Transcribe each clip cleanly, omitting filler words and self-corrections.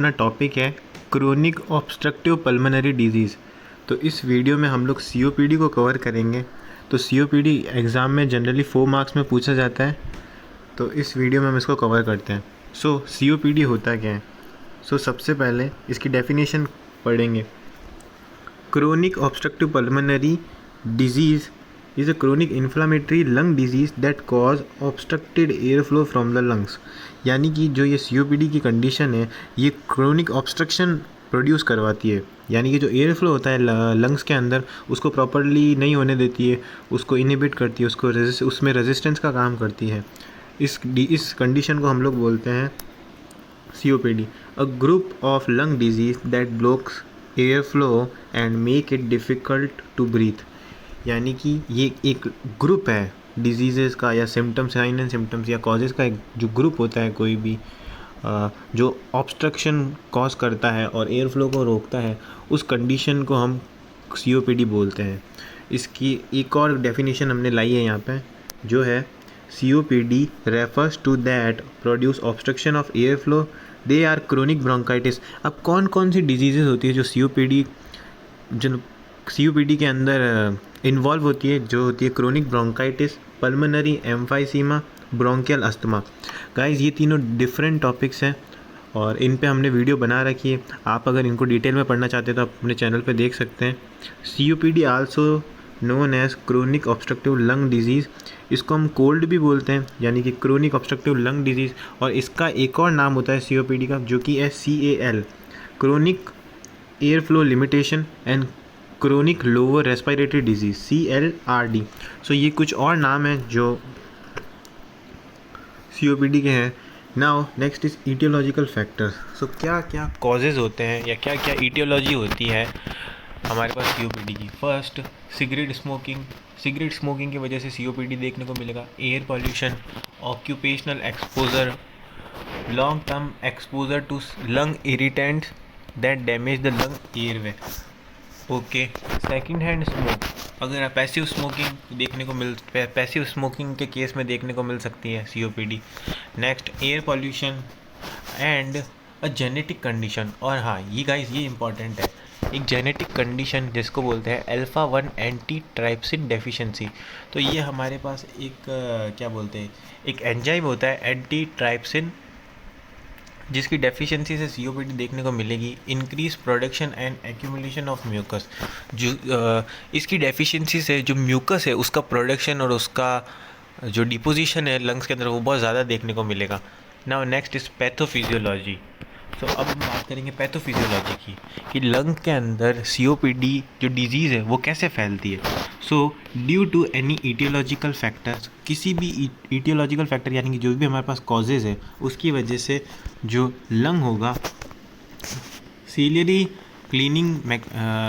अपना टॉपिक है chronic obstructive pulmonary disease. तो इस वीडियो में हम लोग सीओपीडी को कवर करेंगे। तो सीओपीडी एग्ज़ाम में जनरली 4 मार्क्स में पूछा जाता है, तो इस वीडियो में हम इसको कवर करते हैं। सो सीओपीडी होता क्या है? सबसे पहले इसकी डेफिनेशन पढ़ेंगे। Chronic obstructive pulmonary disease is a chronic inflammatory lung disease that cause obstructed airflow from the lungs। यानी कि जो ये COPD की कंडीशन है ये क्रोनिक ऑब्स्ट्रक्शन प्रोड्यूस करवाती है, यानी कि जो एयर फ्लो होता है लंग्स के अंदर उसको प्रॉपरली नहीं होने देती है, उसको इनहिबिट करती है, उसमें रेजिस्टेंस का काम करती है। इस कंडीशन को हम लोग बोलते हैं COPD, a group of lung disease that blocks air flow and make it difficult to breathe. यानी कि ये एक ग्रुप है डिजीज़ का या सिम्टम्स, साइन एंड सिम्टम्स या कॉजेज़ का एक जो ग्रुप होता है कोई भी जो ऑब्स्ट्रक्शन कॉज करता है और एयर फ्लो को रोकता है, उस कंडीशन को हम COPD बोलते हैं। इसकी एक और डेफिनेशन हमने लाई है यहाँ पे, जो है COPD refers to that produce obstruction of air flow, they are chronic bronchitis. अब कौन कौन सी डिजीज़ेज होती है जो COPD के अंदर इन्वॉल्व होती है? जो होती है chronic bronchitis, pulmonary emphysema, bronchial asthma. Guys ये तीनों डिफरेंट टॉपिक्स हैं और इन पे हमने वीडियो बना रखी है। आप अगर इनको डिटेल में पढ़ना चाहते हैं तो आप अपने चैनल पे देख सकते हैं। COPD also known as chronic obstructive lung disease. इसको हम कोल्ड भी बोलते हैं, यानी कि क्रोनिक ऑब्स्ट्रक्टिव लंग डिजीज़। और इसका एक और नाम होता है COPD का, जो कि है CAL, chronic air flow limitation and chronic lower respiratory disease, CLRD। ये कुछ और नाम हैं जो COPD के हैं। Now next is aetiological factors. क्या क्या कॉजेज़ होते हैं या क्या क्या ईटियोलॉजी होती है हमारे पास COPD की? फर्स्ट, सिगरेट स्मोकिंग की वजह से COPD देखने को मिलेगा। Air pollution, occupational exposure, long term exposure to lung irritants that damage the lung airway. Okay, second hand smoke, अगर पैसिव स्मोकिंग के केस में देखने को मिल सकती है COPD। Next, air pollution and a genetic condition. और हाँ, ये गाइस ये इंपॉर्टेंट है, एक जेनेटिक कंडीशन जिसको बोलते हैं अल्फा-1 एंटी ट्राइप्सिन डेफिशिएंसी। तो ये हमारे पास एक क्या बोलते हैं, एक एंजाइम होता है एंटी ट्राइप्सिन, जिसकी डेफिशिएंसी से COPD देखने को मिलेगी। Increase production and accumulation of mucus, जो इसकी डेफिशिएंसी से जो म्यूकस है उसका प्रोडक्शन और उसका जो डिपोजिशन है लंग्स के अंदर वो बहुत ज़्यादा देखने को मिलेगा। Now next is pathophysiology. अब हम बात करेंगे पैथोफिजियोलॉजी की, कि लंग के अंदर COPD जो डिजीज़ है वो कैसे फैलती है। Due to any aetiological factors, किसी भी ईटियोलॉजिकल फैक्टर यानी कि जो भी हमारे पास कॉजेज़ है उसकी वजह से जो लंग होगा, ciliary cleaning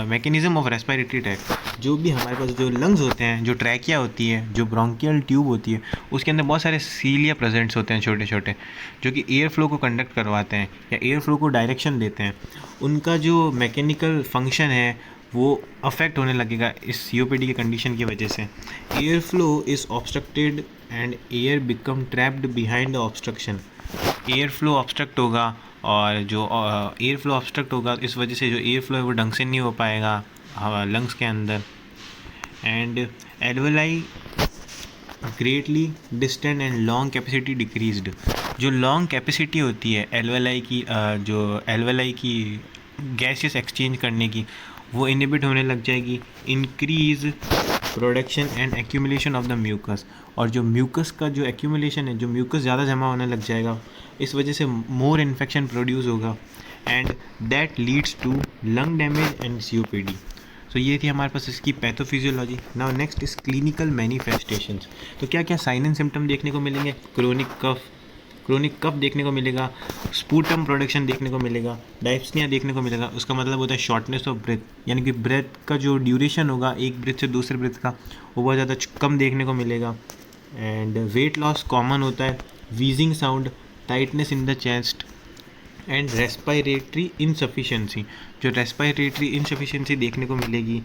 mechanism of respiratory tract, जो भी हमारे पास जो लंग्स होते हैं, जो ट्रैकिया होती है, जो ब्रोंकियल ट्यूब होती है, उसके अंदर बहुत सारे सीलिया प्रेजेंट्स होते हैं छोटे छोटे, जो कि एयर फ्लो को कंडक्ट करवाते हैं या एयर फ्लो को डायरेक्शन देते हैं। उनका जो मैकेनिकल फंक्शन है वो अफेक्ट होने लगेगा इस COPD की कंडीशन की वजह से। Air flow is obstructed and air become trapped behind the obstruction. Air flow obstruct होगा और जो एयर फ्लो ऑब्स्ट्रक्ट होगा इस वजह से जो एयर फ्लो है वो ढंग से नहीं हो पाएगा लंग्स के अंदर। And alveoli greatly distant and long capacity decreased. जो लॉन्ग कैपेसिटी होती है एल्वेलाई की, जो एल्वेलाई की गैसेस एक्सचेंज करने की, वो इनहिबिट होने लग जाएगी। Increase production and accumulation of the mucus, और जो म्यूकस का जो एक्यूमुलेशन है, जो म्यूकस ज़्यादा जमा होने लग जाएगा, इस वजह से मोर इन्फेक्शन प्रोड्यूस होगा and that leads to lung damage and COPD। ये थी हमारे पास इसकी pathophysiology. Now next is clinical manifestations. तो क्या क्या साइन एंड सिम्टम देखने को मिलेंगे? क्रोनिक कफ देखने को मिलेगा, स्पूटम प्रोडक्शन देखने को मिलेगा, डायप्सनिया देखने को मिलेगा। उसका मतलब होता है शॉर्टनेस ऑफ ब्रेथ, यानी कि ब्रेथ का जो ड्यूरेशन होगा एक ब्रेथ से दूसरे ब्रेथ का, वो बहुत ज़्यादा कम देखने को मिलेगा। एंड वेट लॉस कॉमन होता है, wheezing sound, tightness in the chest and respiratory insufficiency. जो रेस्पिरेटरी इनसफिशिएंसी देखने को मिलेगी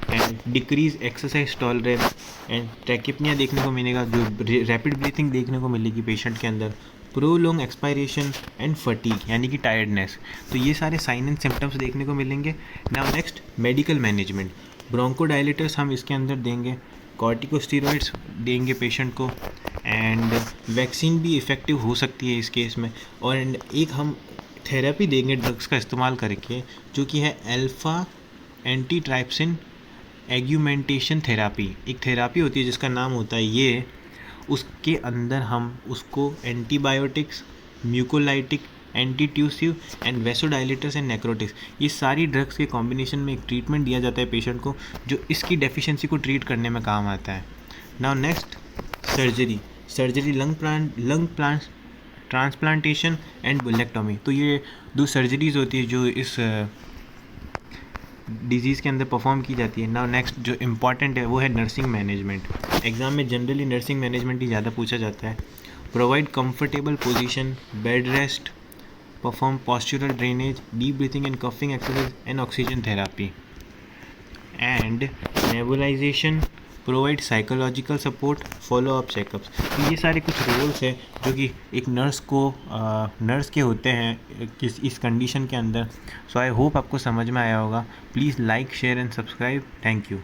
and decrease exercise tolerance and tachypnoea देखने को मिलेगा, जो रैपिड ब्रीथिंग देखने को मिलेगी पेशेंट के अंदर। प्रोलोंग एक्सपायरेशन एंड फटीग यानी कि टायर्डनेस। तो ये सारे साइन एंड सिम्टम्स देखने को मिलेंगे। Now next medical management, bronchodilators हम इसके अंदर देंगे, कॉर्टिकोस्टेरॉइड्स देंगे पेशेंट को, एंड वैक्सीन भी इफ़ेक्टिव हो सकती है इस केस में। और एक हम थेरेपी देंगे ड्रग्स का इस्तेमाल करके, जो कि है अल्फ़ा एंटीट्राइप्सिन एग्यूमेंटेशन थेरापी। एक थेरापी होती है जिसका नाम होता है ये, उसके अंदर हम उसको antibiotics, mucolytic, antitussive and vasodilators and narcotics, ये सारी ड्रग्स के कॉम्बिनेशन में एक ट्रीटमेंट दिया जाता है पेशेंट को, जो इसकी डेफिशिएंसी को ट्रीट करने में काम आता है। Now next surgery lung transplantation and bullectomy. तो ये दो सर्जरीज होती है जो इस डिजीज़ के अंदर परफॉर्म की जाती है। नाउ नेक्स्ट जो इम्पॉर्टेंट है वो है नर्सिंग मैनेजमेंट। एग्ज़ाम में जनरली नर्सिंग मैनेजमेंट ही ज़्यादा पूछा जाता है। Provide comfortable position, bed rest, perform postural drainage, deep breathing and coughing exercise and oxygen therapy, and nebulisation, provide psychological support, follow up checkups. तो ये सारे कुछ रोल्स हैं जो कि एक नर्स के होते हैं इस कंडीशन के अंदर। सो आई होप आपको समझ में आया होगा। Please like, share and subscribe. Thank you.